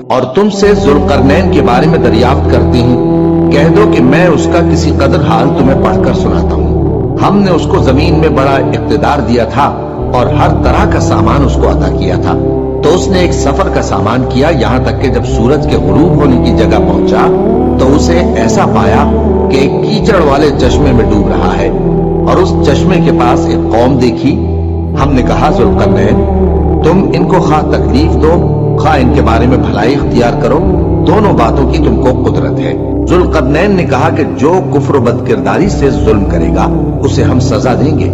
اور تم سے ذوالقرنین کے بارے میں دریافت کرتی ہوں، کہہ دو کہ میں اس کا کسی قدر حال تمہیں پڑھ کر سناتا ہوں۔ ہم نے اس کو زمین میں بڑا اقتدار دیا تھا اور ہر طرح کا سامان اس کو عطا کیا تھا، تو اس نے ایک سفر کا سامان کیا، یہاں تک کہ جب سورج کے غروب ہونے کی جگہ پہنچا تو اسے ایسا پایا کہ ایک کیچڑ والے چشمے میں ڈوب رہا ہے، اور اس چشمے کے پاس ایک قوم دیکھی۔ ہم نے کہا ذوالقرنین، تم ان کو خواہ تکلیف دو خواہ ان کے بارے میں بھلائی اختیار کرو، دونوں باتوں کی تم کو قدرت ہے۔ ذوالقرنین نے کہا کہ جو کفر و بد کرداری سے ظلم کرے گا اسے ہم سزا دیں گے،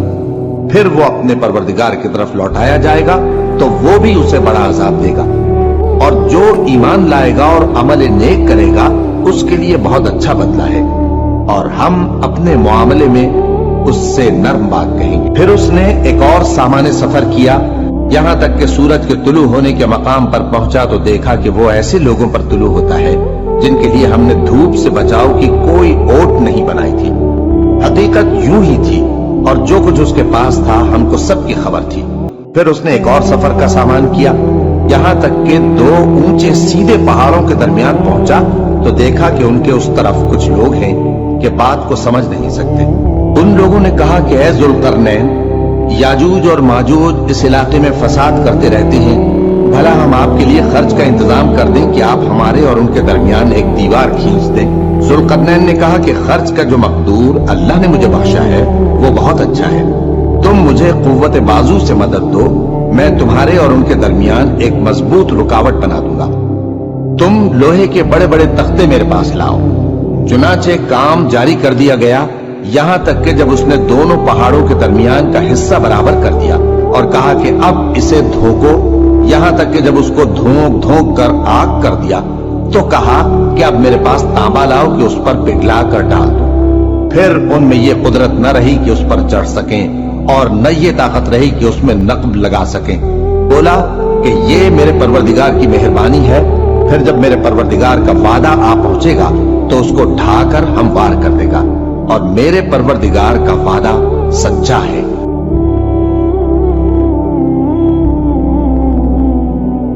پھر وہ اپنے پروردگار کی طرف لوٹایا جائے گا تو وہ بھی اسے بڑا عذاب دے گا، اور جو ایمان لائے گا اور عمل نیک کرے گا اس کے لیے بہت اچھا بدلہ ہے، اور ہم اپنے معاملے میں اس سے نرم بات کہیں گے۔ پھر اس نے ایک اور سامان سفر کیا، یہاں تک کہ سورج کے طلوع ہونے کے مقام پر پہنچا تو دیکھا کہ وہ ایسے لوگوں پر طلوع ہوتا ہے جن کے لیے ہم نے دھوپ سے بچاؤ کی کوئی اوٹ نہیں بنائی تھی، حقیقت یوں ہی تھی، اور جو کچھ اس کے پاس تھا ہم کو سب کی خبر تھی۔ پھر اس نے ایک اور سفر کا سامان کیا، یہاں تک کہ دو اونچے سیدھے پہاڑوں کے درمیان پہنچا تو دیکھا کہ ان کے اس طرف کچھ لوگ ہیں کہ بات کو سمجھ نہیں سکتے۔ ان لوگوں نے کہا کہ اے ذوالقرنین، یاجوج اور ماجوج اس علاقے میں فساد کرتے رہتے ہیں، بھلا ہم آپ کے لیے خرچ کا انتظام کر دیں کہ آپ ہمارے اور ان کے درمیان ایک دیوار کھینچ دیں۔ ذوالقرنین نے کہا کہ خرچ کا جو مقدور اللہ نے مجھے بخشا ہے وہ بہت اچھا ہے، تم مجھے قوت بازو سے مدد دو، میں تمہارے اور ان کے درمیان ایک مضبوط رکاوٹ بنا دوں گا۔ تم لوہے کے بڑے بڑے تختے میرے پاس لاؤ۔ چنانچہ کام جاری کر دیا گیا، یہاں تک کہ جب اس نے دونوں پہاڑوں کے درمیان کا حصہ برابر کر دیا اور کہا کہ اب اسے دھوکو، یہاں تک کہ جب اس کو دھونک دھونک کر آگ کر دیا تو کہا کہ اب میرے پاس تانبا لاؤ کہ اس پر پگھلا کر ڈال دو۔ پھر ان میں یہ قدرت نہ رہی کہ اس پر چڑھ سکیں، اور نہ یہ طاقت رہی کہ اس میں نقب لگا سکیں۔ بولا کہ یہ میرے پروردگار کی مہربانی ہے، پھر جب میرے پروردگار کا وعدہ آ پہنچے گا تو اس کو ڈھا کر ہموار کر دے گا، اور میرے پروردگار کا وعدہ سچا ہے۔